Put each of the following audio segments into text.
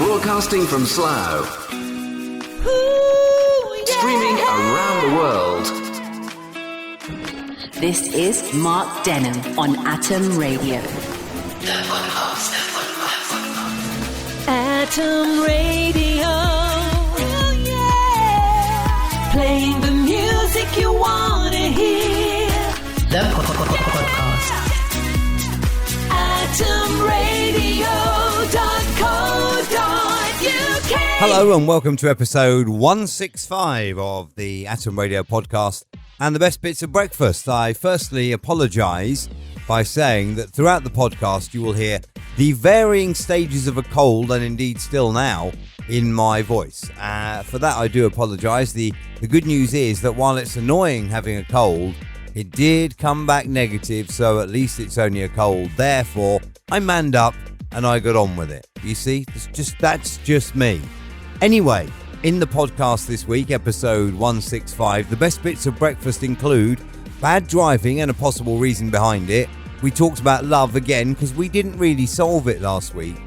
Broadcasting from Slough. Streaming around the world. This is Mark Denholm on Atom Radio. Atom Radio. Oh, yeah. Playing the music you want to hear. The podcast. AtomRadio.co.uk. Hello and welcome to episode 165 of the Atom Radio podcast and the best bits of breakfast. I firstly apologise by saying that throughout the podcast you will hear the varying stages of a cold, and indeed still now, in my voice. For that I do apologise. The good news is that while it's annoying having a cold, it did come back negative, so at least it's only a cold. Therefore, I manned up and I got on with it. You see, that's just me. Anyway, in the podcast this week, episode 165, the best bits of breakfast include bad driving and a possible reason behind it. We talked about love again because we didn't really solve it last week.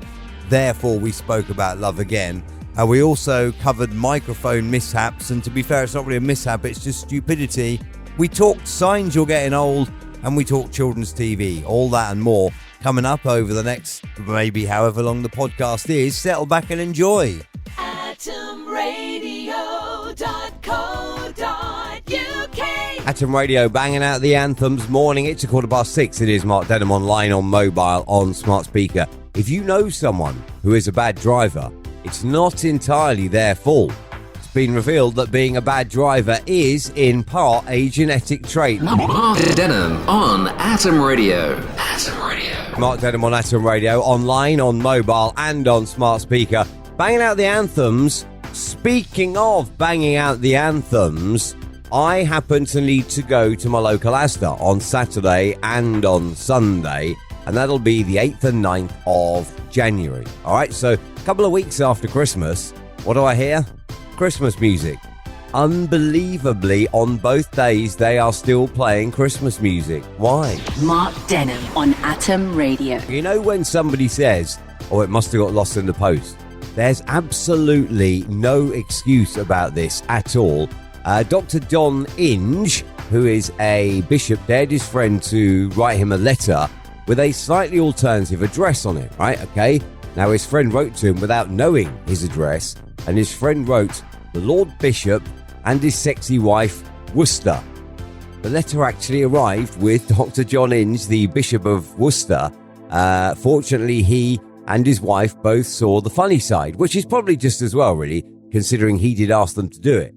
Therefore, we spoke about love again. And we also covered microphone mishaps. And to be fair, it's not really a mishap, it's just stupidity. We talked signs you're getting old, and we talked children's TV. All that and more coming up over the next, maybe however long the podcast is. Settle back and enjoy. AtomRadio.co.uk. Atom Radio banging out the anthems. Morning, it's 6:15. It is Mark Denholm online, on mobile, on smart speaker. If you know someone who is a bad driver, it's not entirely their fault. It's been revealed that being a bad driver is, in part, a genetic trait. Mark Denholm on Atom Radio. Atom Radio. Mark Denholm on Atom Radio, online, on mobile, and on smart speaker. Banging out the anthems. Speaking of banging out the anthems, I happen to need to go to my local Asda on Saturday and on Sunday, and that'll be the 8th and 9th of January. All right, so a couple of weeks after Christmas, what do I hear? Christmas music. Unbelievably, on both days, they are still playing Christmas music. Why? Mark Denholm on Atom Radio. You know when somebody says, oh, it must have got lost in the post? There's absolutely no excuse about this at all. Dr. John Inge, who is a bishop, dared his friend to write him a letter with a slightly alternative address on it, right? Okay. Now, his friend wrote to him without knowing his address, and his friend wrote, the Lord Bishop and his sexy wife, Worcester. The letter actually arrived with Dr. John Inge, the Bishop of Worcester. Fortunately, he and his wife both saw the funny side, which is probably just as well, really, considering he did ask them to do it.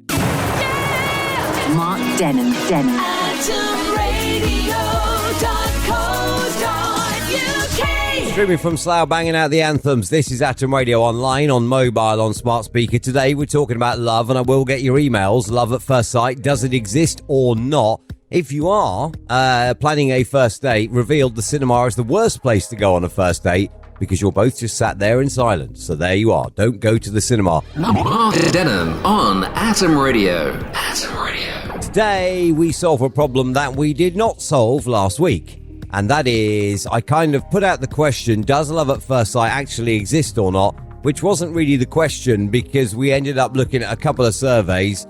Mark Denholm. AtomRadio.co.uk. Streaming from Slough, banging out the anthems. This is Atom Radio, online, on mobile, on smart speaker. Today we're talking about love, and I will get your emails. Love at first sight, does it exist or not? If you are planning a first date, revealed the cinema is the worst place to go on a first date because you're both just sat there in silence. So there you are. Don't go to the cinema. Mark Denholm on Atom Radio. Atom Radio. Today we solve a problem that we did not solve last week. And that is, I kind of put out the question, does love at first sight actually exist or not? Which wasn't really the question because we ended up looking at a couple of surveys,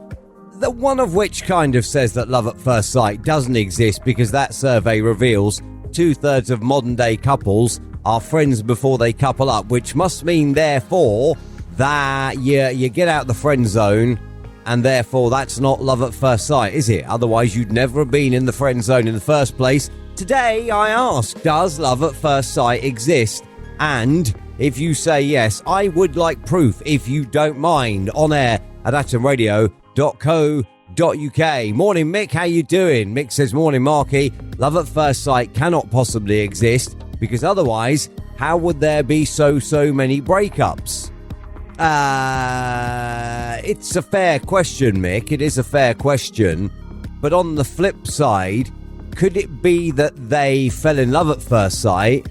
the one of which kind of says that love at first sight doesn't exist because that survey reveals 2/3 of modern day couples are friends before they couple up, which must mean therefore that you get out the friend zone, and therefore that's not love at first sight, is it? Otherwise you'd never have been in the friend zone in the first place. Today I ask, does love at first sight exist? And if you say yes, I would like proof, if you don't mind, on air at atomradio.co.uk. Morning Mick, how you doing? Mick says, morning Marky, love at first sight cannot possibly exist because otherwise how would there be so many breakups? It's a fair question, Mick. It is a fair question. But on the flip side, could it be that they fell in love at first sight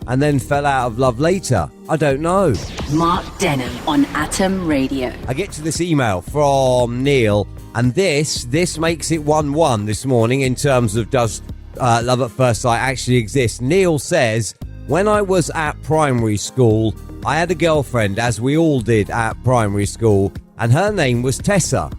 and then fell out of love later? I don't know. Mark Denholm on Atom Radio. I get to this email from Neil, and this makes it 1-1 this morning in terms of does love at first sight actually exist. Neil says, when I was at primary school, I had a girlfriend, as we all did at primary school, and her name was Tessa.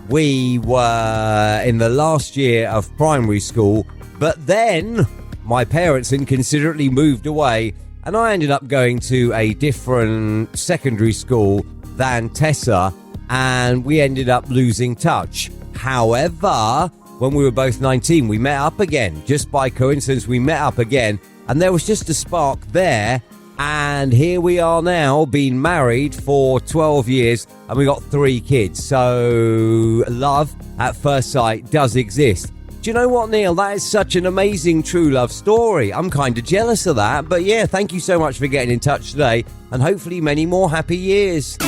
We were in the last year of primary school, but then my parents inconsiderately moved away, and I ended up going to a different secondary school than Tessa, and we ended up losing touch. However, when we were both 19, we met up again. Just by coincidence, we met up again, and there was just a spark there. And here we are now, been married for 12 years, and we got 3 kids. So love at first sight does exist. Do you know what, Neil? That is such an amazing true love story. I'm kind of jealous of that. But yeah, thank you so much for getting in touch today, and hopefully many more happy years.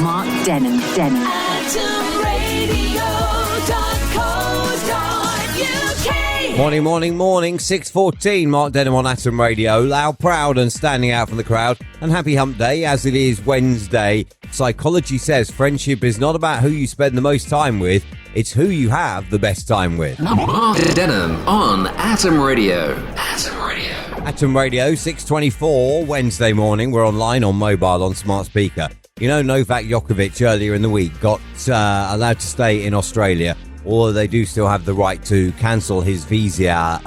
Mark Denham. AtomRadio.co.uk. Morning, 6:14, Mark Denham on Atom Radio, loud, proud and standing out from the crowd, and happy hump day as it is Wednesday. Psychology says friendship is not about who you spend the most time with, it's who you have the best time with. Mark Denham on Atom Radio. Atom Radio, 6:24, Wednesday morning, we're online, on mobile, on smart speaker. You know, Novak Djokovic earlier in the week got allowed to stay in Australia, although they do still have the right to cancel his visa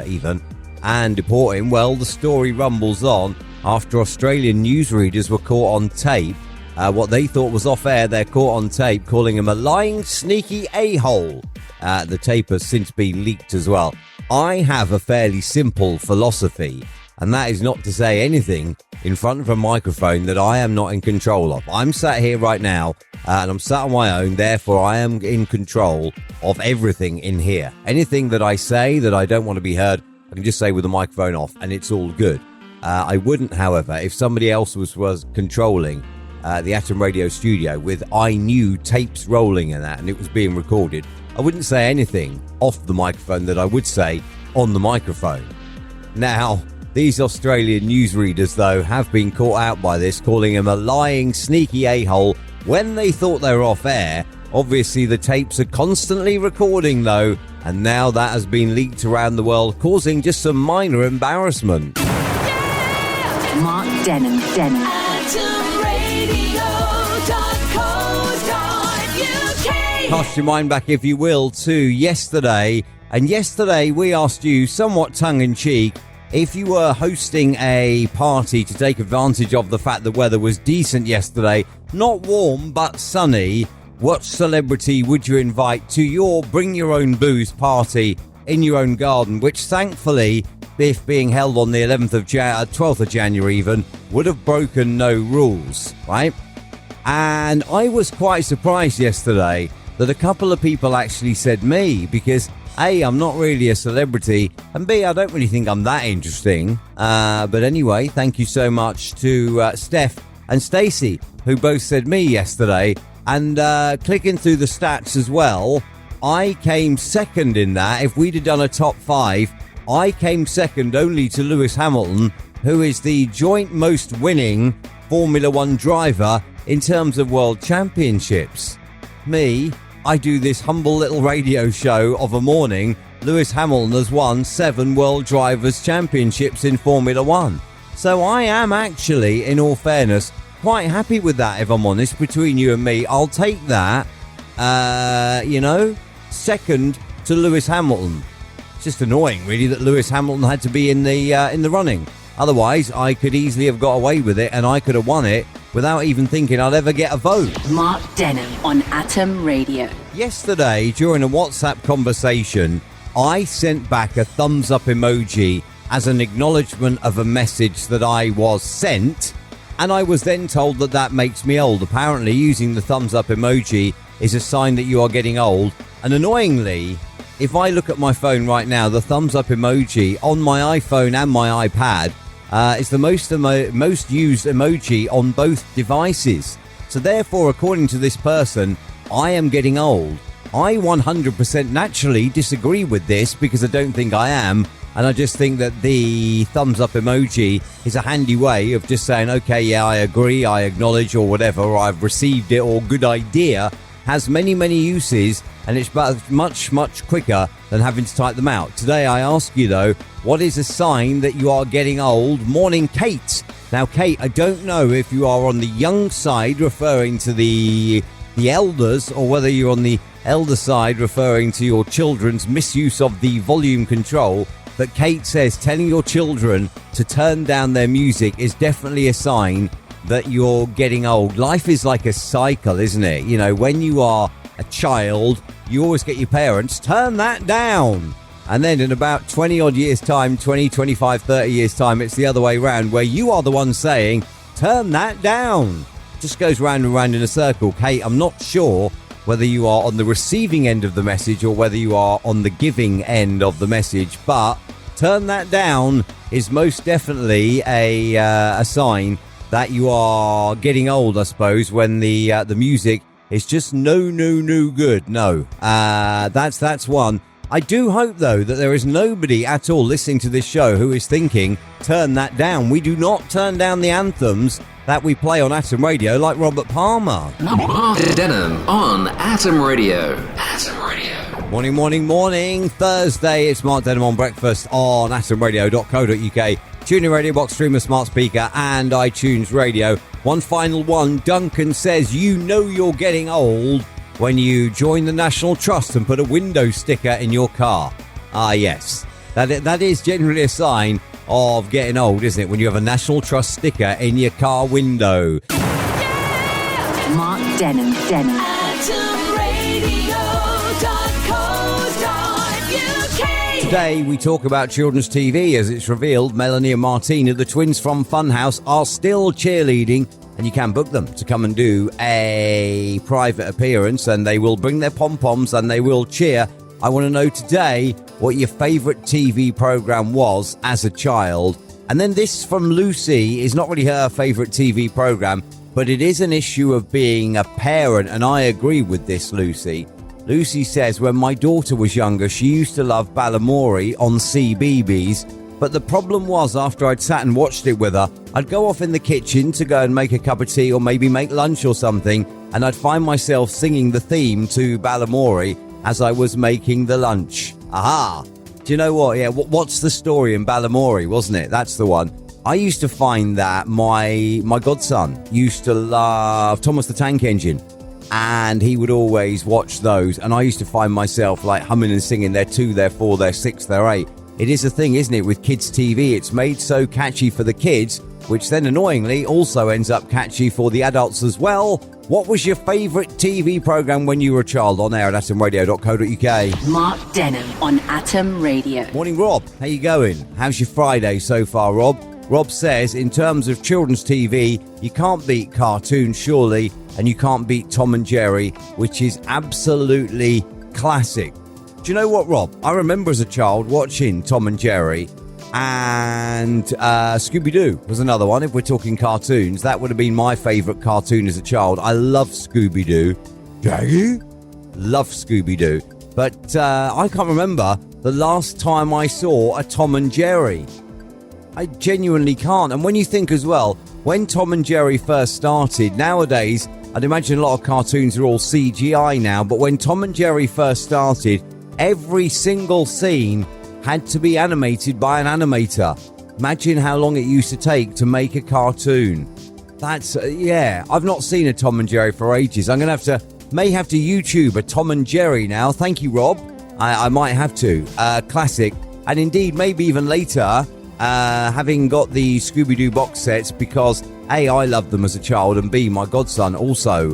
even, and deport him. Well, the story rumbles on after Australian newsreaders were caught on tape. What they thought was off air, they're caught on tape calling him a lying, sneaky a-hole. The tape has since been leaked as well. I have a fairly simple philosophy, and that is not to say anything in front of a microphone that I am not in control of. I'm sat here right now, and I'm sat on my own, therefore I am in control of everything in here. Anything that I say that I don't want to be heard, I can just say with the microphone off, and it's all good. I wouldn't, however, if somebody else was controlling the Atom Radio studio with I knew tapes rolling in that, and it was being recorded, I wouldn't say anything off the microphone that I would say on the microphone. Now, these Australian newsreaders, though, have been caught out by this, calling him a lying, sneaky a-hole when they thought they were off air. Obviously, the tapes are constantly recording, though, and now that has been leaked around the world, causing just some minor embarrassment. Mark Denham. AtomRadio.co.uk. Cast your mind back, if you will, to yesterday. And yesterday we asked you, somewhat tongue-in-cheek, if you were hosting a party to take advantage of the fact the weather was decent yesterday, not warm but sunny, what celebrity would you invite to your bring your own booze party in your own garden, which thankfully, if being held on the 12th of January even, would have broken no rules, right? And I was quite surprised yesterday that a couple of people actually said me, because A, I'm not really a celebrity, and B, I don't really think I'm that interesting. But anyway, thank you so much to Steph and Stacey, who both said me yesterday. And clicking through the stats as well, I came second in that. If we'd have done a top 5, I came second only to Lewis Hamilton, who is the joint most winning Formula One driver in terms of world championships. Me, I do this humble little radio show of a morning. Lewis Hamilton has won 7 World Drivers' Championships in Formula One. So I am actually, in all fairness, quite happy with that, if I'm honest, between you and me. I'll take that, second to Lewis Hamilton. It's just annoying, really, that Lewis Hamilton had to be in the running. Otherwise, I could easily have got away with it, and I could have won it without even thinking I'd ever get a vote. Mark Denham on Atom Radio. Yesterday, during a WhatsApp conversation, I sent back a thumbs up emoji as an acknowledgement of a message that I was sent, and I was then told that that makes me old. Apparently, using the thumbs up emoji is a sign that you are getting old, and annoyingly, if I look at my phone right now, the thumbs up emoji on my iPhone and my iPad is the most used emoji on both devices. So therefore, according to this person, I am getting old. I 100% naturally disagree with this, because I don't think I am, and I just think that the thumbs up emoji is a handy way of just saying, okay, yeah, I agree, I acknowledge, or whatever, or I've received it, or good idea. Has many uses, and it's much quicker than having to type them out. Today I ask you, though, what is a sign that you are getting old? Morning, Kate. Now, Kate, I don't know if you are on the young side referring to the elders, or whether you're on the elder side referring to your children's misuse of the volume control. But Kate says telling your children to turn down their music is definitely a sign that you're getting old. Life is like a cycle, isn't it? You know, when you are a child, you always get your parents, turn that down. And then in about 20 odd years time, 20, 25, 30 years time, it's the other way around, where you are the one saying, turn that down. It just goes round and round in a circle. Kate, I'm not sure whether you are on the receiving end of the message or whether you are on the giving end of the message, but turn that down is most definitely a sign that you are getting old, I suppose, when the music is just no good. No, that's one. I do hope, though, that there is nobody at all listening to this show who is thinking, turn that down. We do not turn down the anthems that we play on Atom Radio, like Robert Palmer. Mark Denham on Atom Radio. Atom Radio. Morning. Thursday, it's Mark Denham on breakfast on atomradio.co.uk. TuneIn Radio Box, Streamer, Smart Speaker, and iTunes Radio. One final one. Duncan says, you know you're getting old when you join the National Trust and put a window sticker in your car. Ah, yes. That is generally a sign of getting old, isn't it? When you have a National Trust sticker in your car window. Mark Denham. AtomRadio.co.uk. Today we talk about children's TV. As it's revealed, Melanie and Martina, the twins from Funhouse, are still cheerleading, and you can book them to come and do a private appearance, and they will bring their pom-poms and they will cheer. I want to know today what your favourite TV programme was as a child. And then this from Lucy is not really her favourite TV programme, but it is an issue of being a parent, and I agree with this, Lucy. Lucy says, when my daughter was younger, she used to love Balamory on CBeebies, but the problem was after I'd sat and watched it with her, I'd go off in the kitchen to go and make a cup of tea or maybe make lunch or something, and I'd find myself singing the theme to Balamory as I was making the lunch. Aha! Do you know what? Yeah, what's the story in Balamory, wasn't it? That's the one. I used to find that my godson used to love Thomas the Tank Engine, and he would always watch those, and I used to find myself like humming and singing their 2, their 4, their 6, their 8. It is a thing, isn't it, with kids' TV? It's made so catchy for the kids, which then annoyingly also ends up catchy for the adults as well. What was your favourite TV programme when you were a child? On air at atomradio.co.uk. Mark Denham on Atom Radio. Morning, Rob. How you going? How's your Friday so far, Rob? Rob says, in terms of children's TV, you can't beat cartoons, surely, and you can't beat Tom and Jerry, which is absolutely classic. Do you know what, Rob? I remember as a child watching Tom and Jerry, and Scooby-Doo was another one. If we're talking cartoons, that would have been my favourite cartoon as a child. I love Scooby-Doo. Jackie? Love Scooby-Doo. But I can't remember the last time I saw a Tom and Jerry. I genuinely can't. And when you think as well, when Tom and Jerry first started, nowadays, I'd imagine a lot of cartoons are all CGI now, but when Tom and Jerry first started, every single scene had to be animated by an animator. Imagine how long it used to take to make a cartoon. That's, I've not seen a Tom and Jerry for ages. I'm going to may have to YouTube a Tom and Jerry now. Thank you, Rob. I might have to. Classic. And indeed, maybe even later, having got the Scooby-Doo box sets, because A, I loved them as a child, and B, my godson also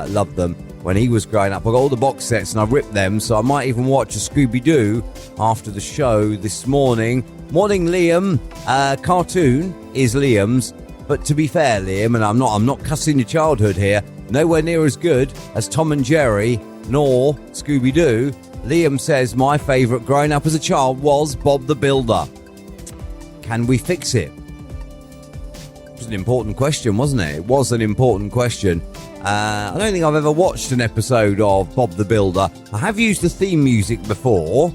loved them when he was growing up. I got all the box sets and I ripped them, so I might even watch a Scooby-Doo after the show this morning. Morning, Liam. Cartoon is Liam's, but to be fair, Liam, and I'm not cussing your childhood here, nowhere near as good as Tom and Jerry nor Scooby-Doo. Liam says my favourite growing up as a child was Bob the Builder. Can we fix it? It was an important question, wasn't it? It was an important question. I don't think I've ever watched an episode of Bob the Builder. I have used the theme music before.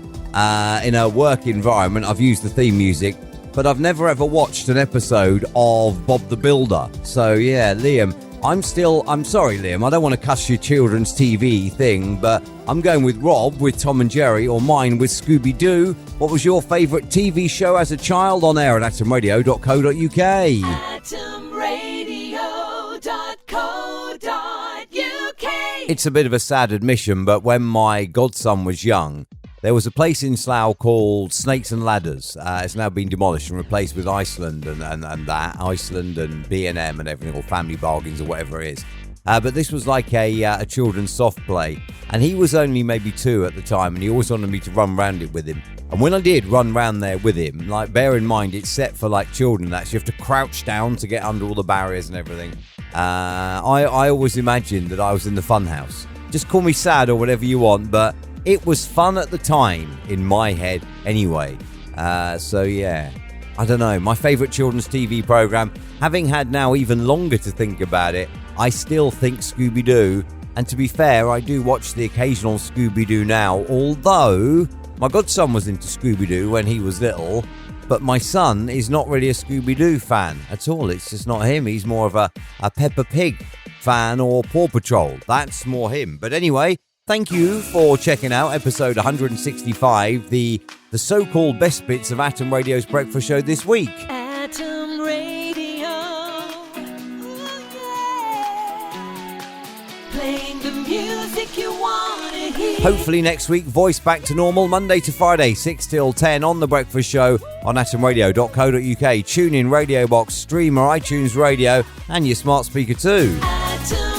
In a work environment, I've used the theme music, but I've never ever watched an episode of Bob the Builder. So yeah, Liam, I'm sorry, Liam, I don't want to cuss your children's TV thing, but I'm going with Rob with Tom and Jerry, or mine with Scooby-Doo. What was your favourite TV show as a child? On air at atomradio.co.uk. atomradio.co.uk. It's a bit of a sad admission, but when my godson was young, there was a place in Slough called Snakes and Ladders. It's now been demolished and replaced with Iceland and Iceland and B&M and everything, or Family Bargains or whatever it is. But this was like a children's soft play, and he was only maybe 2 at the time, and he always wanted me to run round it with him. And when I did run round there with him, like, bear in mind it's set for like children, that you have to crouch down to get under all the barriers and everything. I always imagined that I was in the funhouse. Just call me sad or whatever you want, but it was fun at the time, in my head anyway. So yeah, I don't know. My favourite children's TV programme, having had now even longer to think about it, I still think Scooby-Doo. And to be fair, I do watch the occasional Scooby-Doo now, although my godson was into Scooby-Doo when he was little, but my son is not really a Scooby-Doo fan at all. It's just not him. He's more of a Peppa Pig fan or Paw Patrol. That's more him. But anyway, thank you for checking out episode 165, the so-called best bits of Atom Radio's breakfast show this week. Atom Radio. Playing the music you want to hear. Hopefully next week, voice back to normal, Monday to Friday, 6 till 10 on The Breakfast Show on atomradio.co.uk. Tune in, Radio Box, Streamer, iTunes Radio, and your smart speaker too. Atom